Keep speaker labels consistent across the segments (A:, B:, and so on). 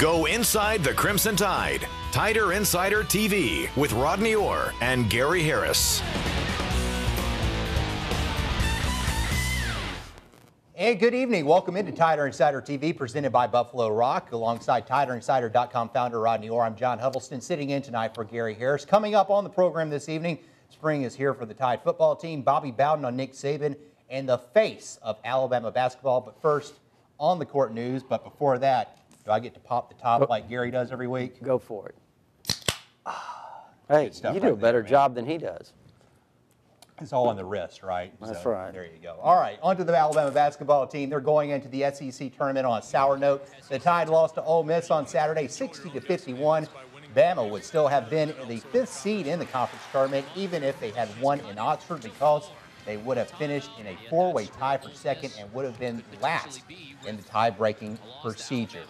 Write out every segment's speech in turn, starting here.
A: Go inside the Crimson Tide. Tider Insider TV with Rodney Orr and Gary Harris.
B: And good evening. Welcome into Tider Insider TV, presented by Buffalo Rock. Alongside TiderInsider.com founder Rodney Orr, I'm John Huddleston, sitting in tonight for Gary Harris. Coming up on the program this evening, spring is here for the Tide football team. Bobby Bowden on Nick Saban and the face of Alabama basketball. But first, on the court news. But before that, do I get to pop the top like Gary does every week?
C: Go for it. Hey, you do a better job than he does.
B: It's all on the wrist, right?
C: That's right.
B: There you go. All right, on to the Alabama basketball team. They're going into the SEC tournament on a sour note. The Tide lost to Ole Miss on Saturday, 60-51. Bama would still have been the 5th seed in the conference tournament, even if they had won in Oxford, because they would have finished in a 4-way tie for second and would have been last in the tie-breaking procedure.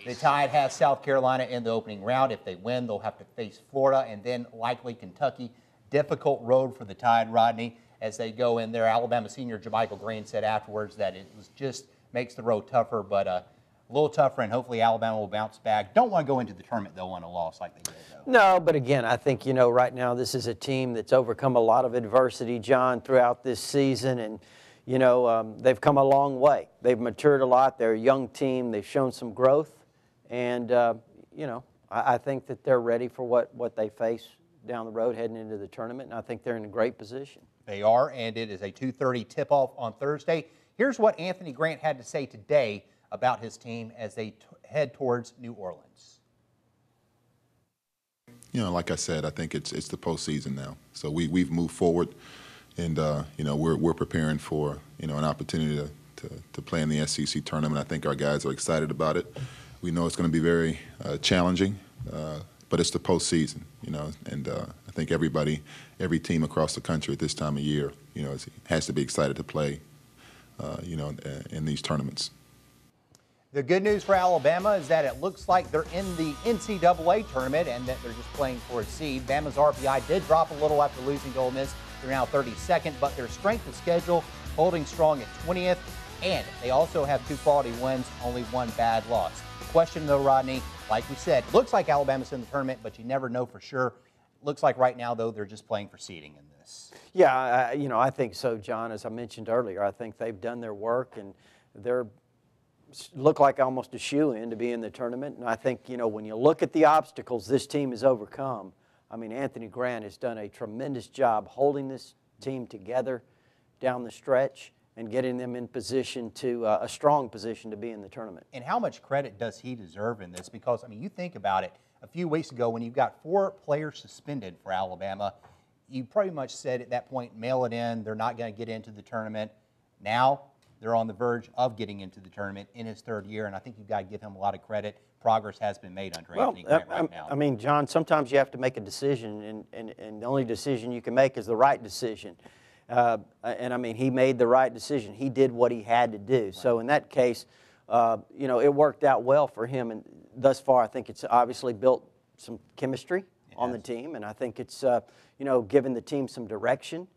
B: The Tide has South Carolina in the opening round. If they win, they'll have to face Florida and then likely Kentucky. Difficult road for the Tide, Rodney, as they go in there. Alabama senior JaMychal Green said afterwards that it was just makes the road tougher, but a little tougher, and hopefully Alabama will bounce back. Don't want to go into the tournament, though, on a loss like they did, though.
C: No, but again, I think, you know, right now this is a team that's overcome a lot of adversity, John, throughout this season, and, you know, they've come a long way. They've matured a lot. They're a young team. They've shown some growth, and, you know, I think that they're ready for what they face down the road heading into the tournament, and I think they're in a great position.
B: They are, and it is a 2:30 tip-off on Thursday. Here's what Anthony Grant had to say today about his team as they head towards New Orleans.
D: You know, like I said, I think it's the postseason now. So we've moved forward, and you know, we're preparing for, you know, an opportunity to play in the SEC tournament. I think our guys are excited about it. We know it's going to be very challenging. But it's the postseason, you know, and I think every team across the country at this time of year, you know, has to be excited to play, you know, in these tournaments.
B: The good news for Alabama is that it looks like they're in the NCAA tournament and that they're just playing for a seed. Bama's RPI did drop a little after losing to Ole Miss. They're now 32nd, but their strength of schedule holding strong at 20th, and they also have 2 quality wins, only 1 bad loss. The question, though, Rodney, like we said, looks like Alabama's in the tournament, but you never know for sure. Looks like right now, though, they're just playing for seeding in this.
C: Yeah, you know, I think so, John. As I mentioned earlier, I think they've done their work, and they're look like almost a shoo-in to be in the tournament. And I think, you know, when you look at the obstacles this team has overcome, I mean, Anthony Grant has done a tremendous job holding this team together down the stretch and getting them in position to a strong position to be in the tournament.
B: And how much credit does he deserve in this? Because, I mean, you think about it, a few weeks ago when you've got 4 players suspended for Alabama, you pretty much said at that point, mail it in, they're not going to get into the tournament. Now they're on the verge of getting into the tournament in his 3rd year, and I think you've got to give him a lot of credit. Progress has been made under Anthony Grant right now.
C: I mean, John, sometimes you have to make a decision, and the only decision you can make is the right decision. And I mean, he made the right decision. He did what he had to do. Right. So in that case, you know, it worked out well for him. And thus far, I think it's obviously built some chemistry on the team. And I think it's, you know, given the team some direction.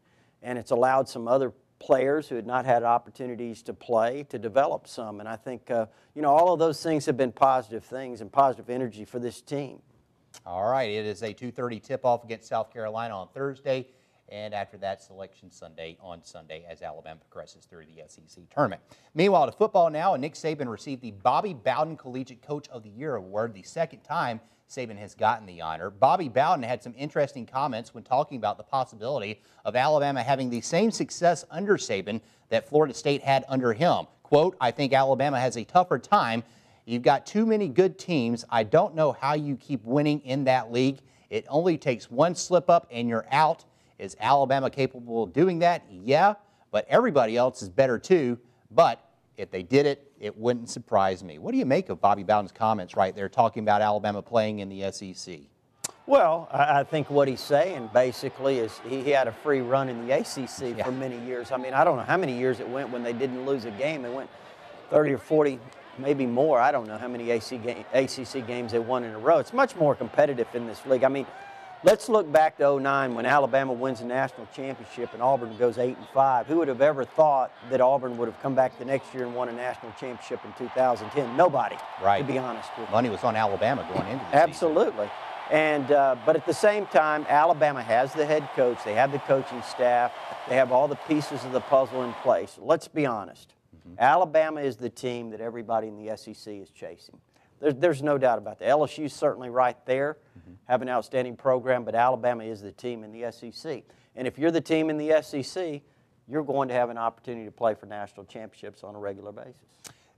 C: And it's allowed some other players who had not had opportunities to play to develop some. And I think, you know, all of those things have been positive things and positive energy for this team.
B: All right. It is a 2:30 tip-off against South Carolina on Thursday. And after that, Selection Sunday on Sunday as Alabama progresses through the SEC tournament. Meanwhile, to football now, and Nick Saban received the Bobby Bowden Collegiate Coach of the Year award, the 2nd time Saban has gotten the honor. Bobby Bowden had some interesting comments when talking about the possibility of Alabama having the same success under Saban that Florida State had under him. Quote, "I think Alabama has a tougher time. You've got too many good teams. I don't know how you keep winning in that league. It only takes one slip up and you're out. Is Alabama capable of doing that? Yeah, but everybody else is better too. But if they did it, it wouldn't surprise me." What do you make of Bobby Bowden's comments right there talking about Alabama playing in the SEC?
C: Well, I think what he's saying basically is he had a free run in the ACC for many years. I mean, I don't know how many years it went when they didn't lose a game. They went 30 or 40, maybe more. I don't know how many ACC games they won in a row. It's much more competitive in this league. I mean, Let's look back to '09 when Alabama wins the national championship and Auburn goes 8-5. Who would have ever thought that Auburn would have come back the next year and won a national championship in 2010? Nobody,
B: right,
C: to be honest with you.
B: Money was on Alabama going into the
C: Absolutely. And, but at the same time, Alabama has the head coach. They have the coaching staff. They have all the pieces of the puzzle in place. Let's be honest. Alabama is the team that everybody in the SEC is chasing. There's no doubt about that. LSU's certainly right there, have an outstanding program, but Alabama is the team in the SEC. And if you're the team in the SEC, you're going to have an opportunity to play for national championships on a regular basis.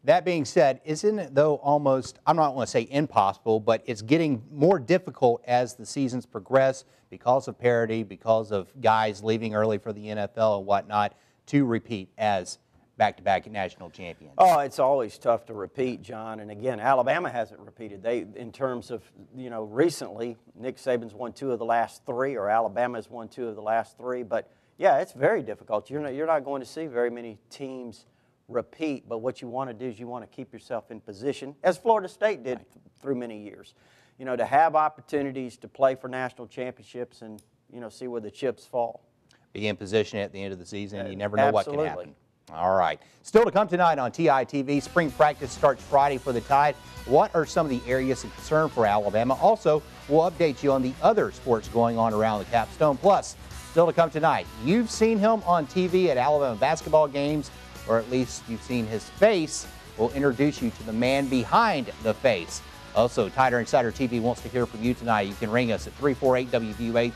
B: That being said, isn't it, though, almost, I'm not going to say impossible, but it's getting more difficult as the seasons progress because of parity, because of guys leaving early for the NFL and whatnot, to repeat as back-to-back national champions?
C: Oh, it's always tough to repeat, John. And again, Alabama hasn't repeated. In terms of, recently, Nick Saban's won 2 of the last 3, or Alabama's won 2 of the last 3. But yeah, it's very difficult. You're not going to see very many teams repeat. But what you want to do is you want to keep yourself in position, as Florida State did through many years. To have opportunities to play for national championships and see where the chips fall. Be
B: in position at the end of the season. You never know what can happen. All right. Still to come tonight on Titv, spring practice starts Friday for the Tide. What are some of the areas of concern for Alabama? Also, we'll update you on the other sports going on around the Capstone. Plus, still to come tonight, you've seen him on TV at Alabama basketball games, or at least you've seen his face. We'll introduce you to the man behind the face. Also, Tider Insider TV wants to hear from you tonight. You can ring us at 348-WVUA,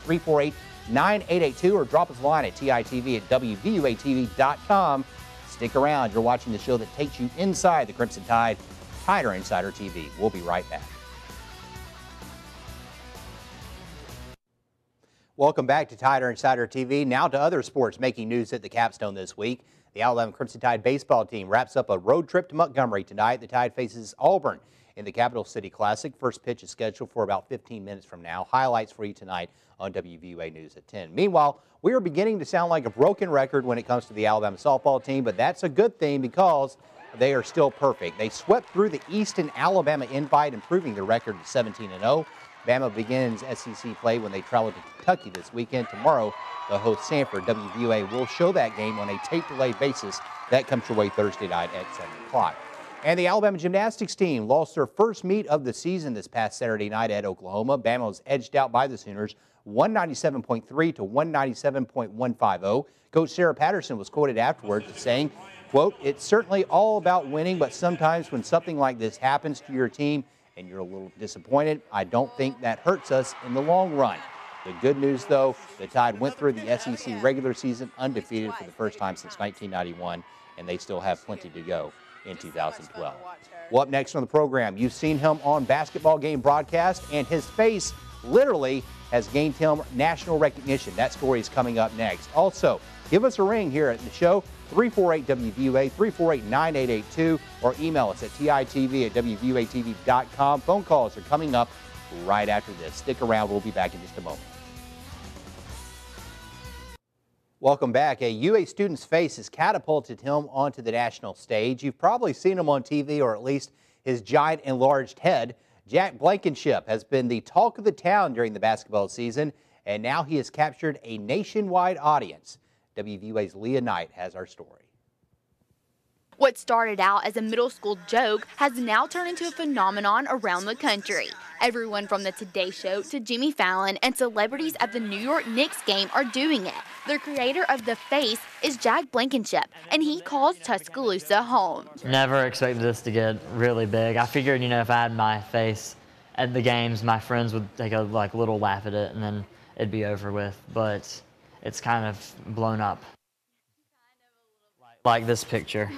B: 348-9882, or drop us a line at TITV at WVUATV.com. Stick around. You're watching the show that takes you inside the Crimson Tide, Tider Insider TV. We'll be right back. Welcome back to Tider Insider TV. Now to other sports making news at the Capstone this week. The Alabama Crimson Tide baseball team wraps up a road trip to Montgomery tonight. The Tide faces Auburn in the Capital City Classic. First pitch is scheduled for about 15 minutes from now. Highlights for you tonight on WVUA News at 10. Meanwhile, we are beginning to sound like a broken record when it comes to the Alabama softball team, but that's a good thing because they are still perfect. They swept through the Easton Alabama Invite, improving their record to 17-0. Bama begins SEC play when they travel to Kentucky this weekend. Tomorrow, the host Sanford. WVUA will show that game on a tape-delayed basis. That comes your way Thursday night at 7 o'clock. And the Alabama gymnastics team lost their first meet of the season this past Saturday night at Oklahoma. Bama was edged out by the Sooners 197.3 to 197.150. Coach Sarah Patterson was quoted afterwards as saying, quote, "It's certainly all about winning, but sometimes when something like this happens to your team and you're a little disappointed, I don't think that hurts us in the long run." The good news, though, the Tide went through the SEC regular season undefeated for the first time since 1991, and they still have plenty to go in 2012. Well, up next on the program, you've seen him on basketball game broadcast, and his face literally has gained him national recognition. That story is coming up next. Also, give us a ring here at the show, 348-WVUA, 348-9882, or email us at TITV at WVUATV.com. Phone calls are coming up right after this. Stick around. We'll be back in just a moment. Welcome back. A UA student's face has catapulted him onto the national stage. You've probably seen him on TV, or at least his giant enlarged head. Jack Blankenship has been the talk of the town during the basketball season, and now he has captured a nationwide audience. WVUA's Leah Knight has our story.
E: What started out as a middle school joke has now turned into a phenomenon around the country. Everyone from the Today Show to Jimmy Fallon and celebrities at the New York Knicks game are doing it. The creator of the face is Jack Blankenship, and he calls Tuscaloosa home.
F: Never expected this to get really big. I figured, if I had my face at the games, my friends would take a little laugh at it and then it'd be over with. But it's kind of blown up. Like this picture.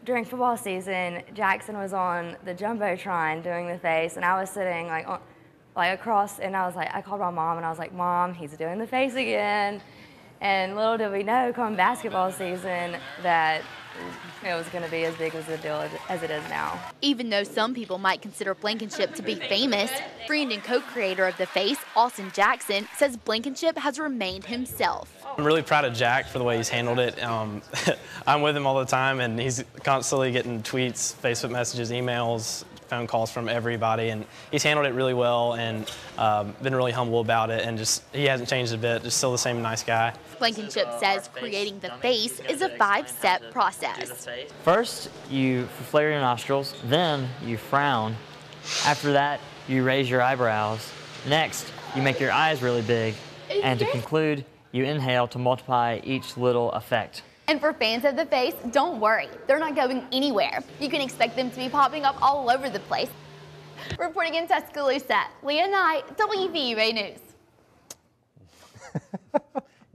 G: During football season, Jackson was on the Jumbotron doing the face, and I was sitting across, and I called my mom, and I was like, "Mom, he's doing the face again." And little did we know, come basketball season, that it was going to be as big as a deal as it is now.
E: Even though some people might consider Blankenship to be famous, friend and co-creator of the face, Austin Jackson, says Blankenship has remained himself.
H: I'm really proud of Jack for the way he's handled it. I'm with him all the time, and he's constantly getting tweets, Facebook messages, emails, phone calls from everybody, and he's handled it really well and been really humble about it, and just he hasn't changed a bit, just still the same nice guy.
E: Blankenship says creating the face is a 5-step process.
F: First, you flare your nostrils, then you frown. After that, you raise your eyebrows. Next, you make your eyes really big. And to conclude, you inhale to multiply each little effect.
E: And for fans of the face, don't worry. They're not going anywhere. You can expect them to be popping up all over the place. Reporting in Tuscaloosa, Leah Knight, WVUA News.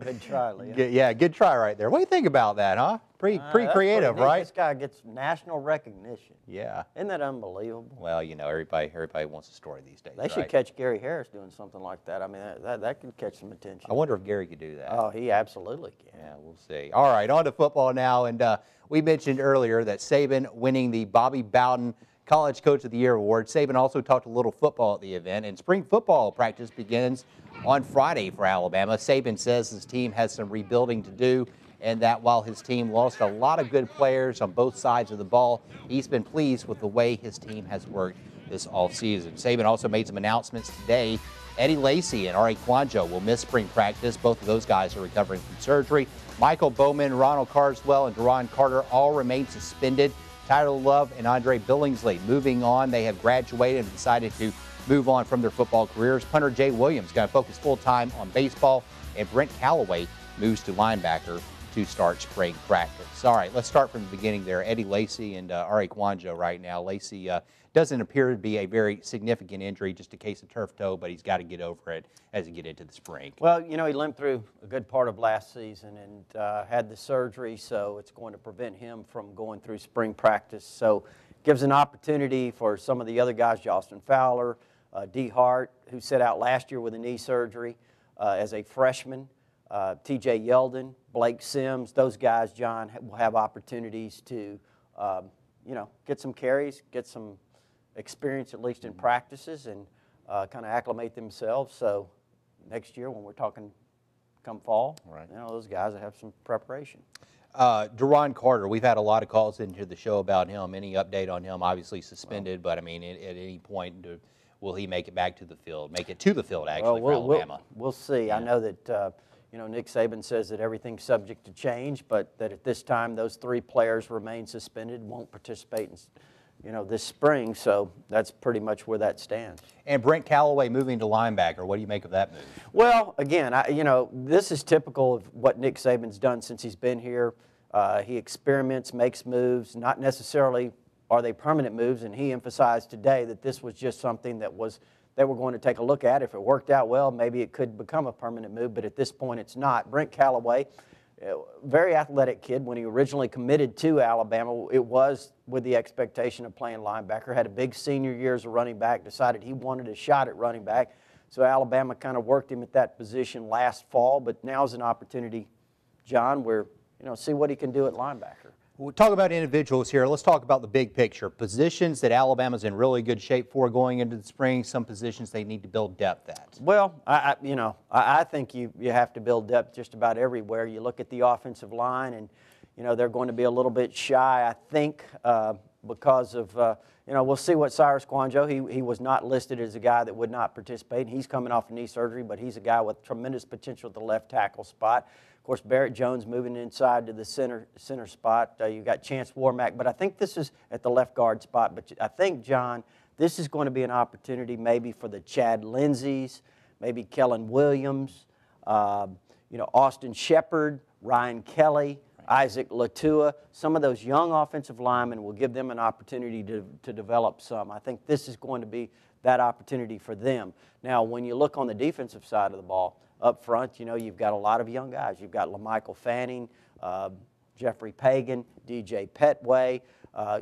C: Good try, Leah.
B: Yeah, good try right there. What do you think about that, huh? Pretty creative, right?
C: This guy gets national recognition.
B: Yeah.
C: Isn't that unbelievable?
B: Well, you know, everybody wants a story these days.
C: They should catch Gary Harris doing something like that. I mean, that could catch some attention.
B: I wonder if Gary could do that.
C: Oh, he absolutely can.
B: Yeah, we'll see. All right, on to football now. And we mentioned earlier that Saban winning the Bobby Bowden College Coach of the Year award. Saban also talked a little football at the event, and spring football practice begins on Friday for Alabama. Saban says his team has some rebuilding to do, and that while his team lost a lot of good players on both sides of the ball, he's been pleased with the way his team has worked this offseason. Saban also made some announcements today. Eddie Lacy and Ari Kwanjo will miss spring practice. Both of those guys are recovering from surgery. Michael Bowman, Ronald Carswell, and Deron Carter all remain suspended. Tyler Love and Andre Billingsley moving on. They have graduated and decided to move on from their football careers. Punter Jay Williams going to focus full-time on baseball, and Brent Callaway moves to linebacker to start spring practice. All right, let's start from the beginning there. Eddie Lacy and Ari Kwanjo right now. Lacy doesn't appear to be a very significant injury, just a case of turf toe, but he's got to get over it as he get into the spring.
C: Well, you know, he limped through a good part of last season and had the surgery, so it's going to prevent him from going through spring practice. So gives an opportunity for some of the other guys, Justin Fowler, D. Hart, who set out last year with a knee surgery as a freshman, T.J. Yeldon, Blake Sims. Those guys, John, will have opportunities to, you know, get some carries, get some experience at least in practices, and kind of acclimate themselves. So next year when we're talking come fall, right, you know, those guys will have some preparation.
B: Deron Carter, we've had a lot of calls into the show about him. Any update on him? Obviously suspended, but I mean, at any point, will he make it back to the field? Make it to the field, actually, for Alabama?
C: We'll see. Yeah. I know that, you know, Nick Saban says that everything's subject to change, but that at this time those 3 players remain suspended, won't participate in, you know, this spring. So that's pretty much where that stands.
B: And Brent Callaway moving to linebacker. What do you make of that move?
C: Well, again, you know, this is typical of what Nick Saban's done since he's been here. He experiments, makes moves, not necessarily are they permanent moves, and he emphasized today that this was just something that they were going to take a look at. If it worked out well, maybe it could become a permanent move, but at this point it's not. Brent Callaway, very athletic kid. When he originally committed to Alabama, it was with the expectation of playing linebacker. Had a big senior year as a running back, decided he wanted a shot at running back. So Alabama kind of worked him at that position last fall, but now's an opportunity, John, where, you know, see what he can do at linebacker.
B: We'll talk about individuals here. Let's talk about the big picture. Positions that Alabama's in really good shape for going into the spring, some positions they need to build depth at.
C: Well, I think you have to build depth just about everywhere. You look at the offensive line, and, you know, they're going to be a little bit shy, I think, because of, you know, we'll see what Cyrus Kwanjo, he was not listed as a guy that would not participate. He's coming off a knee surgery, but he's a guy with tremendous potential at the left tackle spot. Of course, Barrett Jones moving inside to the center spot. You've got Chance Warmack, but I think this is at the left guard spot. But I think, John, this is going to be an opportunity maybe for the Chad Lindsays, maybe Kellen Williams, you know, Austin Shepard, Ryan Kelly, Isaac Latua. Some of those young offensive linemen will give them an opportunity to develop some. I think this is going to be that opportunity for them. Now, when you look on the defensive side of the ball, up front, you know, you've got a lot of young guys. You've got LaMichael Fanning, Jeffrey Pagan, DJ Petway.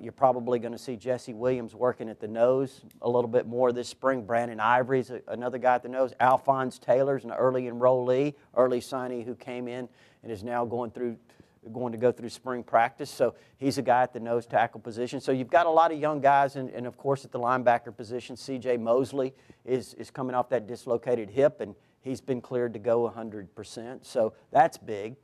C: You're probably going to see Jesse Williams working at the nose a little bit more this spring. Brandon Ivory's another guy at the nose. Alphonse Taylor's an early enrollee, early signee who came in and is now going to go through spring practice. So he's a guy at the nose tackle position. So you've got a lot of young guys, and of course at the linebacker position, C.J. Mosley is coming off that dislocated hip, and he's been cleared to go 100%. So that's big.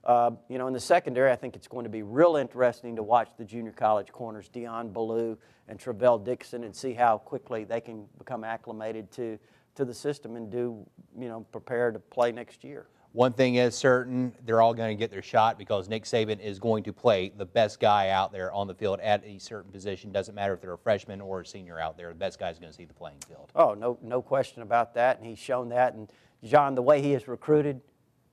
C: You know, in the secondary, I think it's going to be real interesting to watch the junior college corners, Deion Ballou and Travell Dixon, and see how quickly they can become acclimated to the system and do, you know, prepare to play next year.
B: One thing is certain, they're all going to get their shot because Nick Saban is going to play the best guy out there on the field at a certain position. Doesn't matter if they're a freshman or a senior out there. The best guy's going to see the playing field.
C: Oh, no question about that, and he's shown that. And John, the way he is recruited,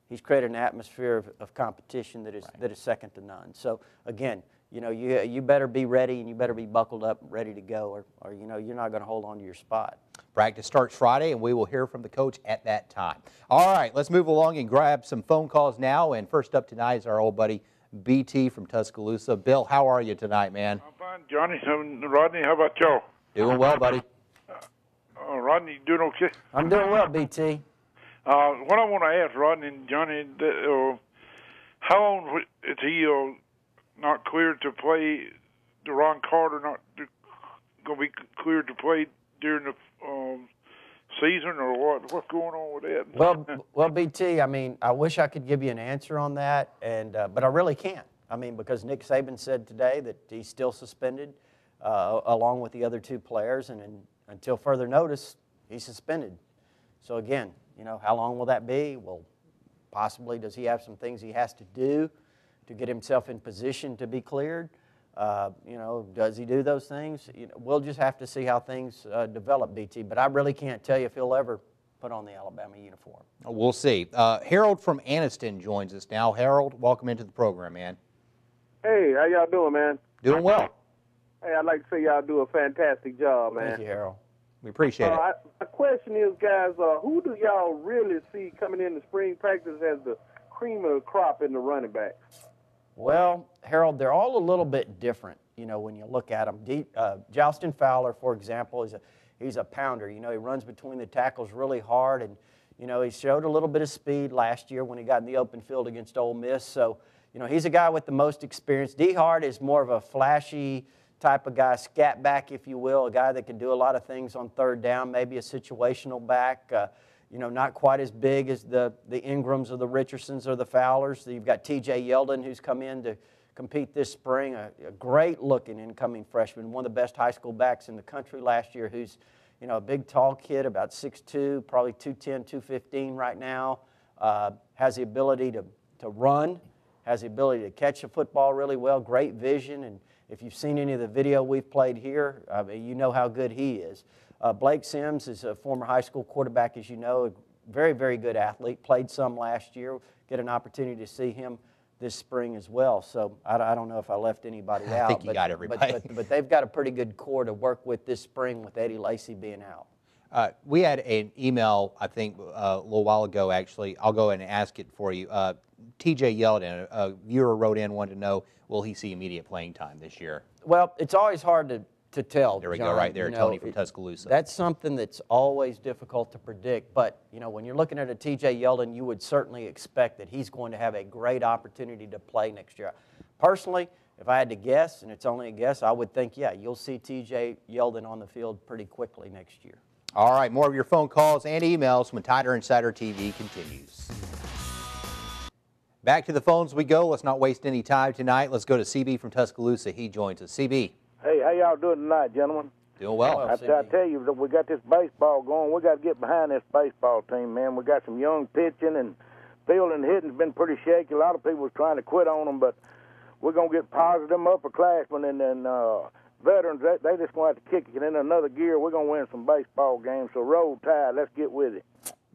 C: he's created an atmosphere of competition that is second to none. So again, you know, you better be ready and you better be buckled up, ready to go, or you know, you're not going to hold on to your spot.
B: Practice starts Friday, and we will hear from the coach at that time. All right, let's move along and grab some phone calls now. And first up tonight is our old buddy BT from Tuscaloosa. Bill, how are you tonight, man?
I: I'm fine, Johnny. Rodney, how about y'all?
B: Doing well, buddy.
I: Rodney, you doing okay?
C: I'm doing well, BT.
I: What I want to ask Rodney and Johnny, how long is he not cleared to play? Deron Carter not going to be cleared to play during the season, or what? What's going on with that?
C: Well, BT. I mean, I wish I could give you an answer on that, and but I really can't. I mean, because Nick Saban said today that he's still suspended, along with the other two players, and until further notice, he's suspended. So again, you know, how long will that be? Well, possibly does he have some things he has to do to get himself in position to be cleared? You know, does he do those things? You know, we'll just have to see how things develop, BT. But I really can't tell you if he'll ever put on the Alabama uniform.
B: We'll see. Harold from Anniston joins us now. Harold, welcome into the program, man.
J: Hey, how y'all doing, man?
B: Doing well.
J: Hey, I'd like to say y'all do a fantastic job, man.
C: Thank you, Harold.
B: We appreciate it.
J: My question is, guys, who do y'all really see coming into spring practice as the cream of the crop in the running backs?
C: Well, Harold, they're all a little bit different, you know, when you look at them. Justin Fowler, for example, he's a pounder. You know, he runs between the tackles really hard, and, you know, he showed a little bit of speed last year when he got in the open field against Ole Miss. So, you know, he's a guy with the most experience. D. Hart is more of a flashy type of guy, scat back, if you will, a guy that can do a lot of things on third down, maybe a situational back. You know, not quite as big as the Ingrams or the Richardsons or the Fowlers. You've got T.J. Yeldon, who's come in to compete this spring, a great-looking incoming freshman, one of the best high school backs in the country last year, who's, you know, a big, tall kid, about 6'2", probably 210, 215 right now, has the ability to run, has the ability to catch a football really well, great vision, and if you've seen any of the video we've played here, you know how good he is. Blake Sims is a former high school quarterback, as you know, a very, very good athlete, played some last year, get an opportunity to see him this spring as well. So I don't know if I left anybody out.
B: I think you got everybody.
C: But they've got a pretty good core to work with this spring with Eddie Lacy being out.
B: We had an email, I think, a little while ago, actually. I'll go ahead and ask it for you. T.J. Yeldon, a viewer wrote in, wanted to know, will he see immediate playing time this year?
C: Well, it's always hard to tell.
B: There we
C: John,
B: go, right there,
C: you know,
B: Tony from Tuscaloosa.
C: That's something that's always difficult to predict. But, you know, when you're looking at a T.J. Yeldon, you would certainly expect that he's going to have a great opportunity to play next year. Personally, if I had to guess, and it's only a guess, I would think, yeah, you'll see T.J. Yeldon on the field pretty quickly next year.
B: All right, more of your phone calls and emails when Tider Insider TV continues. Back to the phones we go. Let's not waste any time tonight. Let's go to CB from Tuscaloosa. He joins us. CB.
J: Hey, how y'all doing tonight, gentlemen?
B: Doing well.
J: I tell you, we got this baseball going. We got to get behind this baseball team, man. We got some young pitching, and fielding and hitting's been pretty shaky. A lot of people was trying to quit on them, but we're going to get positive upperclassmen and then veterans. They just going to have to kick it in another gear. We're going to win some baseball games. So roll tide. Let's get with it.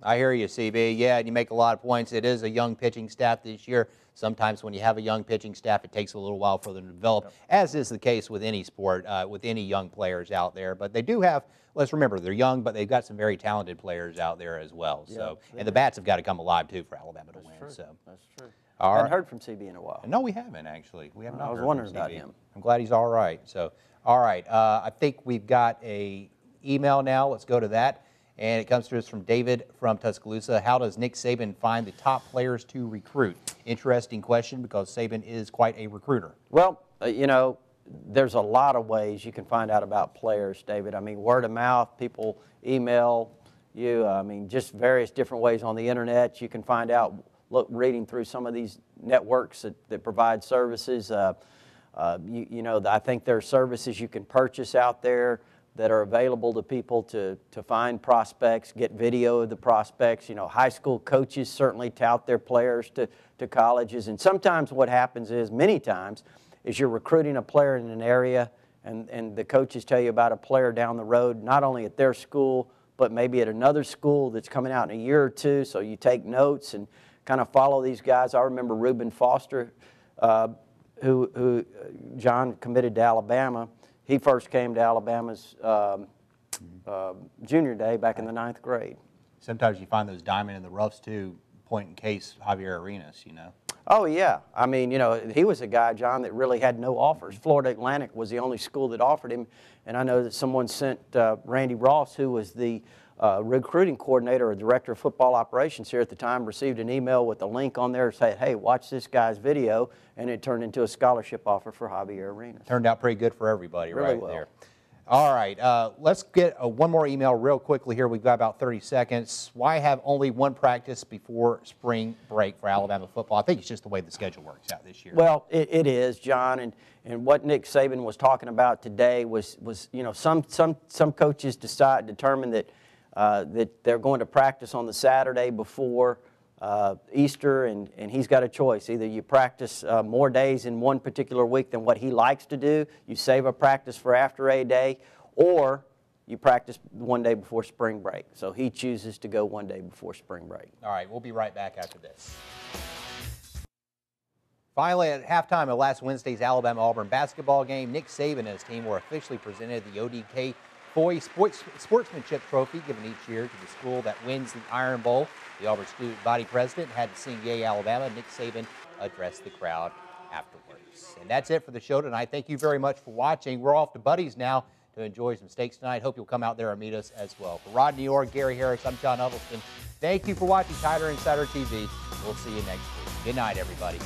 B: I hear you, CB. Yeah, and you make a lot of points. It is a young pitching staff this year. Sometimes when you have a young pitching staff, it takes a little while for them to develop, as is the case with any sport, with any young players out there. But they do have, let's remember, they're young, but they've got some very talented players out there as well. So, and the bats have got to come alive, too, for Alabama to win.
C: True.
B: So.
C: That's true.
B: All right.
C: I haven't heard from CB in a while.
B: No, we haven't, actually. We have not.
C: I was
B: heard
C: wondering
B: from
C: about
B: CB.
C: him.
B: I'm glad he's all right. So, all right. I think we've got a email now. Let's go to that. And it comes to us from David from Tuscaloosa. How does Nick Saban find the top players to recruit? Interesting question, because Saban is quite a recruiter.
C: Well, you know, there's a lot of ways you can find out about players, David. I mean, word of mouth, people email you. I mean, just various different ways on the internet. You can find out reading through some of these networks that provide services. You know, I think there are services you can purchase out there that are available to people to find prospects, get video of the prospects. You know, high school coaches certainly tout their players to colleges. And sometimes what happens is, many times, is you're recruiting a player in an area and the coaches tell you about a player down the road, not only at their school, but maybe at another school that's coming out in a year or two. So you take notes and kind of follow these guys. I remember Reuben Foster, who John committed to Alabama. He first came to Alabama's junior day back in the 9th grade.
B: Sometimes you find those diamond in the roughs too. Point in case Javier Arenas, you know.
C: Oh yeah, I mean, you know, he was a guy, John, that really had no offers. Florida Atlantic was the only school that offered him, and I know that someone sent Randy Ross, who was the recruiting coordinator or director of football operations here at the time, received an email with a link on there saying, hey, watch this guy's video, and it turned into a scholarship offer for Javier Arenas.
B: Turned out pretty good for everybody
C: really
B: right
C: well.
B: there. All right, let's get one more email real quickly here. We've got about 30 seconds. Why have only one practice before spring break for Alabama football? I think it's just the way the schedule works out this year.
C: Well, it is, John, and what Nick Saban was talking about today was you know, some coaches determine that that they're going to practice on the Saturday before Easter, and he's got a choice. Either you practice more days in one particular week than what he likes to do, you save a practice for after a day, or you practice one day before spring break. So he chooses to go one day before spring break.
B: All right, we'll be right back after this. Finally, at halftime of last Wednesday's Alabama-Auburn basketball game, Nick Saban and his team were officially presented the ODK Foy Sportsmanship Trophy, given each year to the school that wins the Iron Bowl. The Auburn student body president had to sing Yay Alabama. Nick Saban addressed the crowd afterwards. And that's it for the show tonight. Thank you very much for watching. We're off to Buddy's now to enjoy some steaks tonight. Hope you'll come out there and meet us as well. For Rodney Orr, Gary Harris, I'm John Huddleston. Thank you for watching Tider Insider TV. We'll see you next week. Good night, everybody.